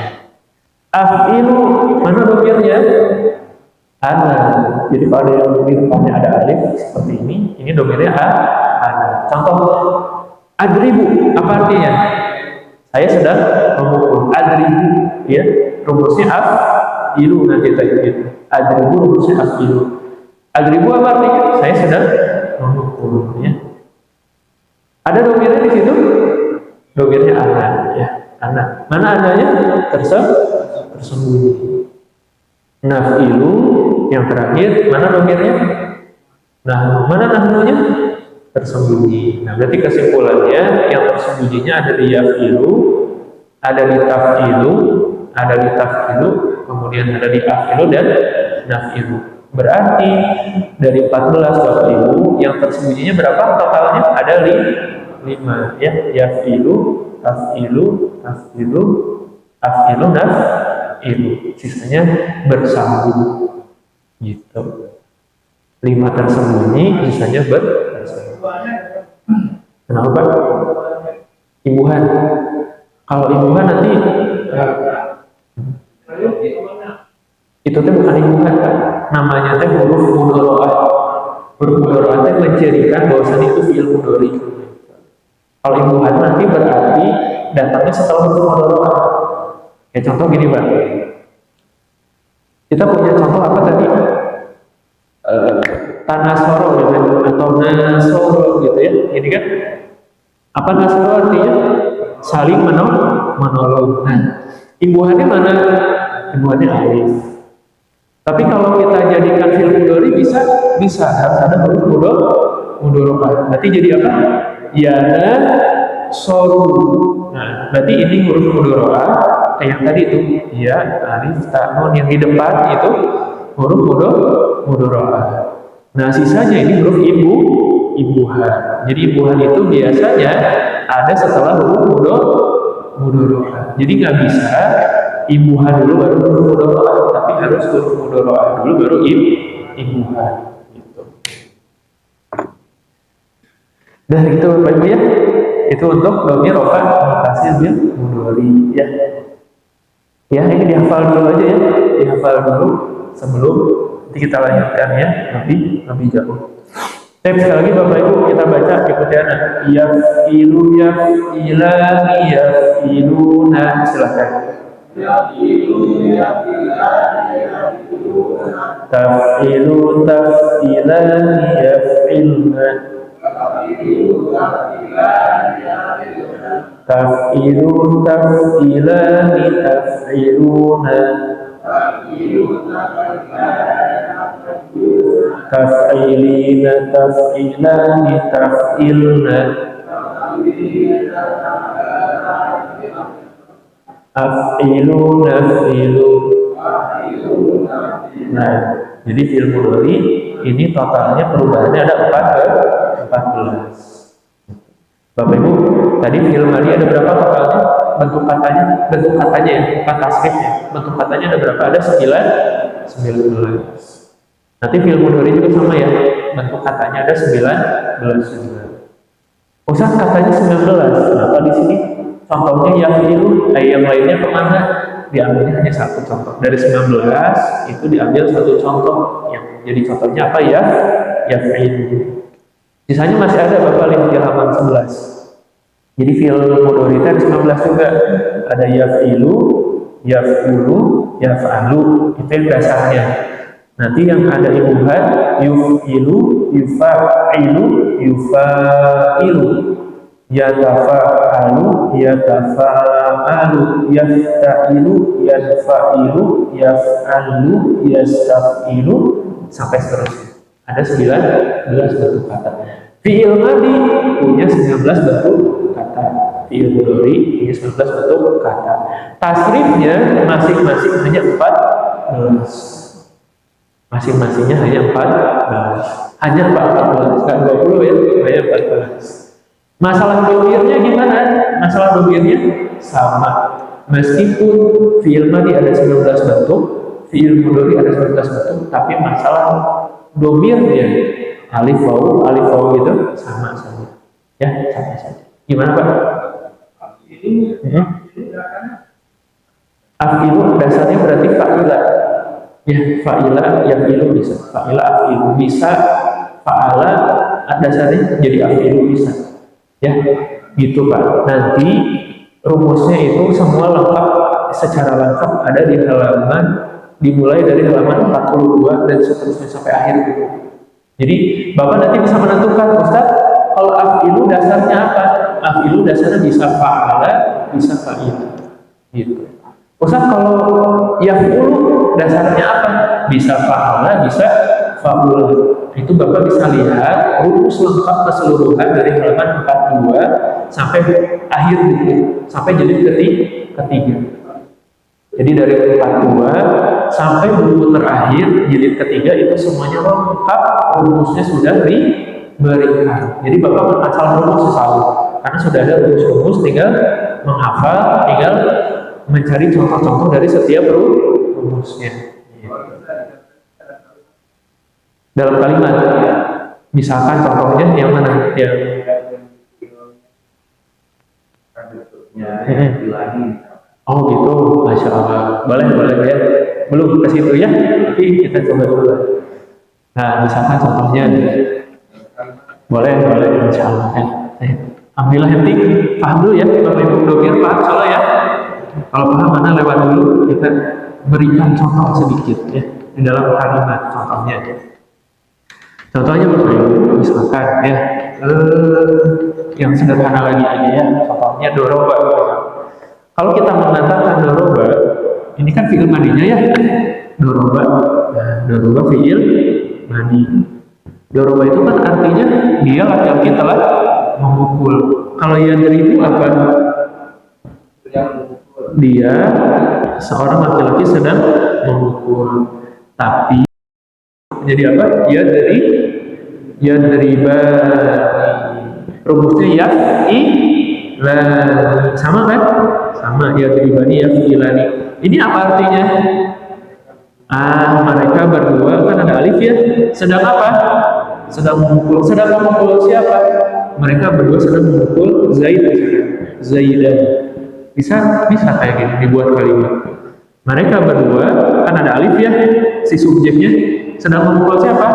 Af'ilu, mana domirnya? Ana. Jadi kalau ada yang di depannya ada alif seperti ini domirnya ana. Contoh, adribu, apa artinya? Saya sedang memukul. Adribu, ya, rumusnya af'ilu, nanti tadi gitu. Adribu rumusnya af'ilu. Adribu apa artinya? Saya sedang memukul, ya. Ada domirnya di situ? Domirnya anak, ya, anak. Mana anaknya? Tersembunyi. Naf'ilu yang terakhir, mana domirnya? Nah, mana nahnunya? Tersembunyi. Nah, berarti kesimpulannya yang tersembunyinya ada di yaf'ilu, ada di taf'ilu, ada di taf'ilu, kemudian ada di af'ilu dan naf'ilu. Berarti dari 14 Bapak Ibu yang tersembunyinya berapa totalnya? Ada 5, ya. Yaf'ilu, taf'ilu, taf'ilu, af'ilu, naf'ilu. Sisanya bersambung. Gitu. 5 tersembunyi, sisanya bersambung. Kenapa? Imbuhan. Kalau imbuhan nanti itu teh bukan imbuhan, kan? Namanya teh huruf mudharaah. Huruf mudharaah teh mencirikan bahwasanya itu fi'il mudhari. Kalau imbuhan nanti berarti datangnya setelah huruf mudharaah. Ya contoh gini, Pak. Kita punya contoh apa tadi? Tanasoro gitu, atau nasoro gitu, ya. Ini kan apa nasoro artinya? Saling menolong. Nah, imbuhannya mana? Imbuhannya alif. Tapi kalau kita jadikan fi'il mudhari bisa harus ada huruf mudharaah. Berarti jadi apa? Yana soru. Nah, berarti ini huruf mudharaah kayak yang tadi itu, ya, alif, ta, nun, yang di depan itu huruf mudharaah. Nah, sisanya ini huruf imbuhan. Jadi imbuhan itu biasanya ada setelah huruf mudharaah. Jadi nggak bisa imbuhan dulu baru huruf mudharaah, tapi harus huruf mudharaah dulu baru imbuhan. Gitu. Nah, itu Bapak Ibu, ya. Itu untuk dhamir rofa mutasil bil mudhari, ya. Ya, ini dihafal dulu aja, ya. Dihafal dulu sebelum nanti kita lanjutkan, ya, lebih jauh. Sekali lagi Bapak Ibu kita baca, ikuti anak. Yaf'ilu, yaf'ilani, yaf'iluna. Silakan. Taf'ilu, taf'ilani, yaf'ilna. Taf'ilu, taf'ilani, taf'iluna. Taf'ilina, taf'ilani, taf'ilna. Af'ilu, naf'ilu. Nah, jadi fi'il mudhari ini totalnya perubahannya ada 14. Bapak Ibu, tadi fi'il mudhari ada berapa totalnya? Bentuk katanya ya, bukan tasrifnya. Bentuk katanya ada berapa? Ada 19. Nanti fi'il mudhari juga sama, ya. Bentuk katanya ada 19. Ustaz, katanya 19. Kenapa di sini contohnya yaf'ilu, yang lainnya kemana? Diambilnya hanya satu contoh. Dari 19 itu diambil satu contoh. Yang jadi contohnya apa, ya? Yaf'ilu. Sisanya masih ada, Bapak lihat di halaman 11. Jadi fi'il mudhari itu ada 19 juga. Ada yaf'ilu, yaf'ulu, yaf'alu, itu yang dasarnya. Nanti yang ada imbuhan yuf'ilu, yufa'ilu, yufa'ilu, yatafa'alu, yatafa'alu, yafta'ilu, yafta'ilu, yaf'alu, yastaf'ilu, sampai seterusnya. Ada 19 bentuk kata. Fi'il madi punya 19 bentuk kata. Fi'il mudhari punya 19 bentuk kata. Tasrifnya masing-masing hanya 14. Masing-masingnya hanya 14. Hanya 14, enggak 20 ya, hanya 14. Masalah domirnya gimana? Masalah domirnya sama. Meskipun fi'il madi ada 19 bentuk, fi'il mudhari ada 19 bentuk, tapi masalah domirnya alif waw gitu sama saja. Ya, sama saja. Gimana Pak? Af'ilu dasarnya berarti fa'ila. Ya, fa'ila yang ilu bisa. Fa'ila af'ilu bisa. Fa'ala dasarnya jadi af'ilu bisa. Ya, gitu Pak. Nanti rumusnya itu semua lengkap, secara lengkap ada di halaman, dimulai dari halaman 42 dan seterusnya sampai akhir gitu. Jadi Bapak nanti bisa menentukan, Ustaz, kalau af'ilu dasarnya apa? Af'ilu dasarnya bisa fa'ala, bisa fa'ila. Gitu. Ustaz, kalau yaf'ulu dasarnya apa? Bisa fa'ala, bisa fa'ula. Itu Bapak bisa lihat rumus lengkap keseluruhan dari halaman 42 sampai akhir gitu, sampai jilid ketiga. Jadi dari 42 sampai buku terakhir jilid ketiga itu semuanya lengkap, rumusnya sudah diberikan. Jadi Bapak asal rumus selalu, karena sudah ada rumus-rumus, tinggal menghafal, tinggal mencari contoh-contoh dari setiap rumusnya. Dalam kalimat, misalkan contohnya yang mana? Yang oh gitu, Masya Allah. Boleh ya. Belum ke situ ya, tapi kita coba dulu. Nah, misalkan contohnya, boleh, Insya Allah. Alhamdulillah, yang penting paham dulu ya, Bapak Ibu Dokter, paham soalnya ya. Kalau paham mana lewat dulu, kita berikan contoh sedikit ya di dalam kalimat contohnya. Contohnya Bapak Ibu, misalkan ya, yang sederhana lagi aja ya, contohnya doroba. Kalau kita mengatakan doroba, ini kan fi'il madinya ya, doroba. Nah, doroba fi'il madi. Doroba itu kan artinya dia laki-laki telah memukul. Kalau yadribu apa? Dia seorang laki-laki sedang memukul. Tapi jadi apa? Yadriba. Rumusnya yaf'ila. Sama kan? Sama, yadribani, yaf'ilani. Ini apa artinya? Mereka berdua, kan ada alif ya. Sedang apa? Sedang memukul. Sedang memukul siapa? Mereka berdua sedang memukul Zaidan. Bisa kayak gini dibuat kalimat. Mereka berdua, kan ada alif ya, si subjeknya sedang memukul siapa?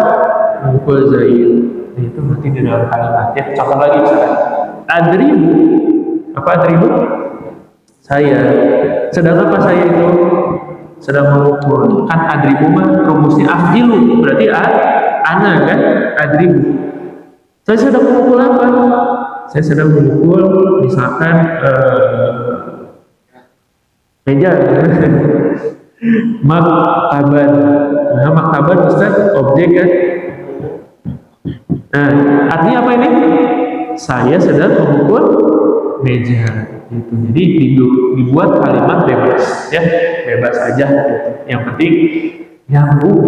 Memukul Zaid. Itu nanti di dalam kalimat ya. Contoh lagi misalkan, adribu. Apa adribu? Saya. Sedang apa saya itu? Sedang memukul. Kan adribu mah rumusnya af'ilu, berarti ana kan? Adribu. Saya sedang memukul apa? Saya sedang memukul misalkan meja. Maktaban. Nah, maktaban Ustaz objek kan? Nah, artinya apa ini? Saya sedang memukul meja. Gitu. Jadi dibuat kalimat bebas, ya bebas aja. Gitu. Yang penting nyambung.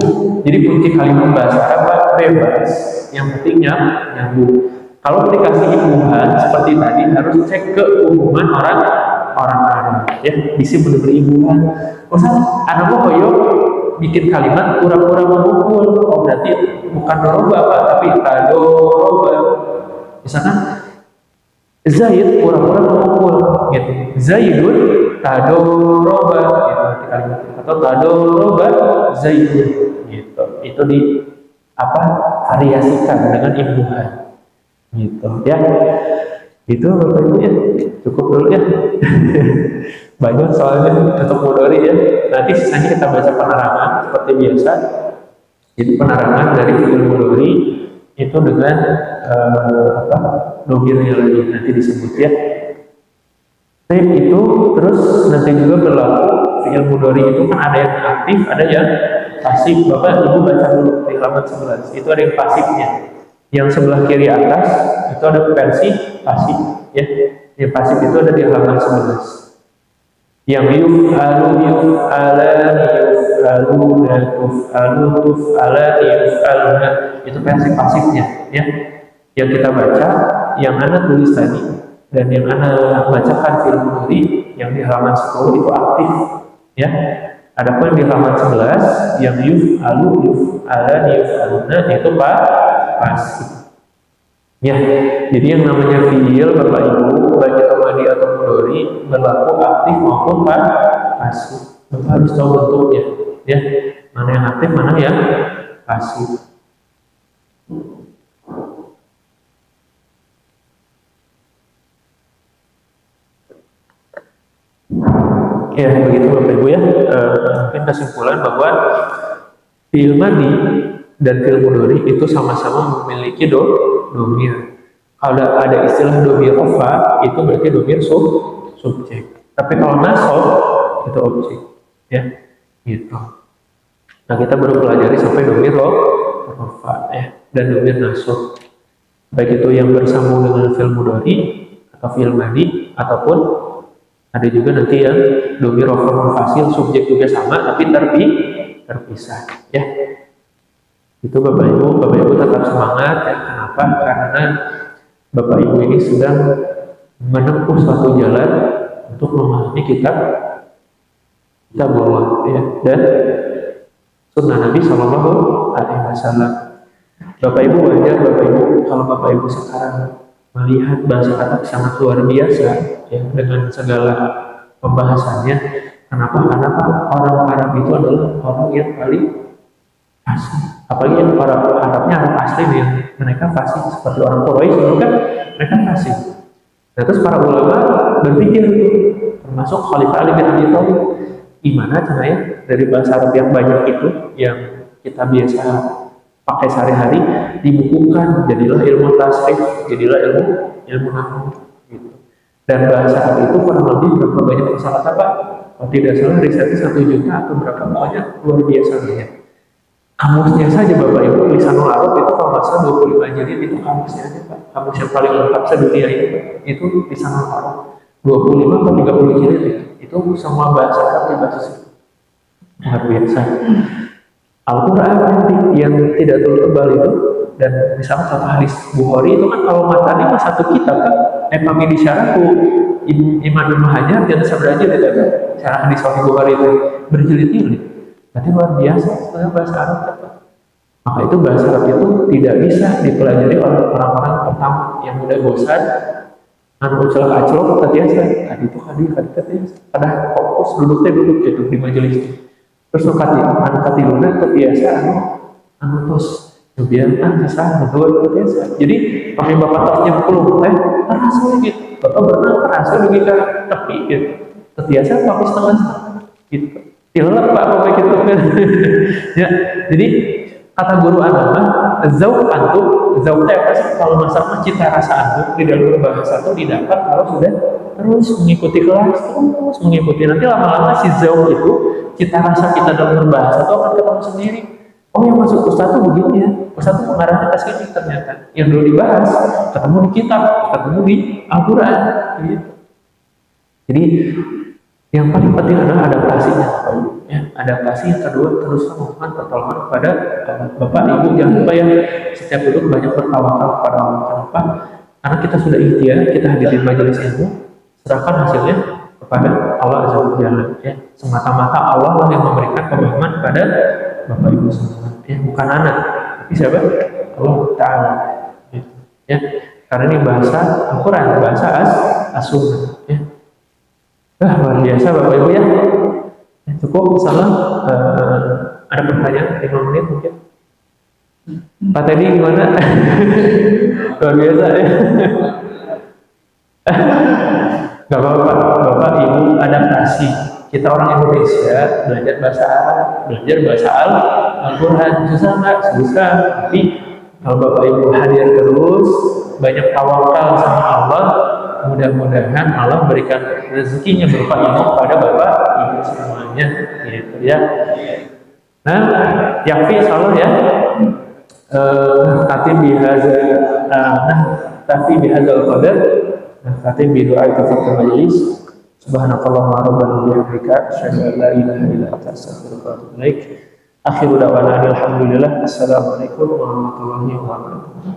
Jadi kunci kalimat bahasa Arab bebas. Yang penting nyambung. Kalau dikasih imbuhan seperti tadi harus cek ke hubungan orang Arab. Ya, bisa benar-benar imbuhan. Ustaz, anak mau koyo bikin kalimat pura-pura memukul. Oh berarti bukan doroba Pak, tapi tadoroba. Misalkan Zaid pura-pura memukul, gitu. Zaidun tadoroba, gitu kalimat. Atau tadoroba Zaidun, gitu. Itu variasikan dengan imbuhan, gitu. Ya, itu Bapak Ibu ya. Cukup dulu ya. banyak soalnya untuk mudhari ya. Nanti sisanya kita baca penerangan seperti biasa. Jadi penerangan dari fi'il mudhari itu dengan apa? Domirnya lagi nanti disebut ya. Baik itu terus nanti juga berlaku fi'il mudhari itu kan ada yang aktif, ada yang pasif. Bapak Ibu baca dulu di halaman 11. Itu ada yang pasifnya. Yang sebelah kiri atas itu ada versi pasif ya. Yang pasif itu ada di halaman 11. Yang yuf'alu yuf'alani yuf'aluna tuf'alu tuf'alani yuf'aluna itu versi pasifnya ya. Yang kita baca, yang Anda tulis tadi dan yang Anda bacakan fi'il mudhari yang di halaman 10 itu aktif ya. Adapun di halaman 11 yang yuf'alu yuf'alani yuf'aluna itu pasif. Ya, jadi yang namanya fi'il Bapak Ibu, baik itu madi atau mudhari berlaku aktif maupun pasif. Bapak harus tahu bentuknya, ya. Mana yang aktif, mana yang pasif. Ya, begitu Bapak Ibu ya. Mungkin kesimpulan bahwa fi'il madi dan fi'il mudhari itu sama-sama memiliki domir. Kalau ada istilah domir rafa itu berarti domir subjek. Tapi kalau nasab itu objek, ya, gitu. Nah kita baru pelajari sampai domir rafa ya dan domir nasab. Baik itu yang bersambung dengan fi'il mudhari atau fi'il madi ataupun ada juga nanti yang domir rafa munfasil subjek juga sama tapi terpisah, ya. Itu Bapak Ibu tetap semangat ya. Kenapa? Karena Bapak Ibu ini sedang menempuh suatu jalan untuk memahami kitab Allah ya, dan sunnah Nabi Shallallahu Alaihi Wasallam. Bapak Ibu wajar Bapak Ibu kalau Bapak Ibu sekarang melihat bahasa Arab sangat luar biasa ya dengan segala pembahasannya. Kenapa? Karena orang Arab itu adalah orang yang paling fasih. Apalagi yang para Arabnya Arab asli yang mereka fasih seperti orang Quraisy dulu kan mereka fasih. Nah terus para ulama berpikir termasuk Khalifah Ali bin Abi Thalib gimana caranya dari bahasa Arab yang banyak itu yang kita biasa pakai sehari-hari dibukukan jadilah ilmu tasrif, jadilah ilmu nahwu gitu. Dan bahasa Arab itu kurang lebih berapa banyak kosakata Pak? Kalau tidak salah risetnya 1 juta atau berapa banyak luar biasa banyak. Kamusnya saja Bapak Ibu, Lisanul Arab itu kalau nggak salah 25 jilid itu kamusnya aja Pak. Kamus yang paling lengkap sedunia ini Pak. Itu Lisanul Arab 25 atau 30 jilid itu semua bahasa Arab dibahas itu. Luar biasa. Al-Quran nanti yang tidak terlalu tebal itu dan misalnya satu hadis Bukhari itu kan kalau matanya mah satu kitab kan kami disyaraku Imam Ibnu Hajar dan Sabraja tidak kan syarah hadis Sahih Bukhari itu berjilid-jilid. Berarti luar biasa sebenarnya bahasa Arab Pak. Maka itu bahasa Arab itu tidak bisa dipelajari oleh orang-orang pertama yang udah bosan anu ucap aclok terbiasa tadi itu terbiasa pada fokus duduk gitu di majelis terus kati luna terbiasa anu terus kebiasaan susah betul terbiasa jadi pakai bapak tasnya 10 terasa gitu bapak berenang terasa begitu tapi gitu terbiasa pakai setengah gitu tilap Pak bapak gitu kan ya jadi kata guru agama zauq antum zauq apa sih kalau masalah cita rasa antum di dalam berbahasa itu didapat kalau sudah terus mengikuti kelas terus mengikuti nanti lama-lama si zauq itu cita rasa kita dalam berbahasa itu akan ketemu sendiri. Oh yang masuk Ustaz itu begini ya, Ustaz itu mengarahnya ke sini ternyata yang dulu dibahas ketemu di kitab, ketemu di Al-Quran gitu. Jadi yang paling penting adalah adaptasinya, ya. Adaptasi yang kedua terus memohon pertolongan kepada Bapak Ibu. Jangan lupa ya setiap duduk banyak bertawakal kepada Allah. Kenapa? Karena kita sudah ikhtiar, kita hadirin majelis ilmu, serahkan hasilnya kepada Allah Azza wa Jalla. Ya. Semata-mata Allah lah yang memberikan pemahaman kepada Bapak Ibu semua. Ya, bukan anak, tapi siapa? Allah Taala. Gitu. Ya. Karena ini bahasa Al-Quran, bahasa as-sunnah. Ya. Luar biasa Bapak Ibu ya. Cukup misalnya ada pertanyaan 5 menit mungkin. Pak Teddy gimana? Luar biasa ya. Gak apa-apa, Bapak Ibu adaptasi. Kita orang Indonesia belajar bahasa Arab, belajar bahasa Al-Quran. Susah nggak? Susah. Tapi kalau Bapak Ibu hadir terus, banyak tawakal sama Allah, mudah-mudahan Allah berikan rezekinya berupa ilmu kepada Bapak Ibu semuanya. Gitu ya. Nah, yakfi insyaallah ya. Khatib bihadza tapi bihadzal qadar. Khatib bi doa kafatul majlis. Subhanakallahumma rabbana wa bihamdika asyhadu an la ilaha illa anta astaghfiruka wa atubu ilaik. Akhiru da'wana alhamdulillah. Assalamualaikum warahmatullahi wabarakatuh.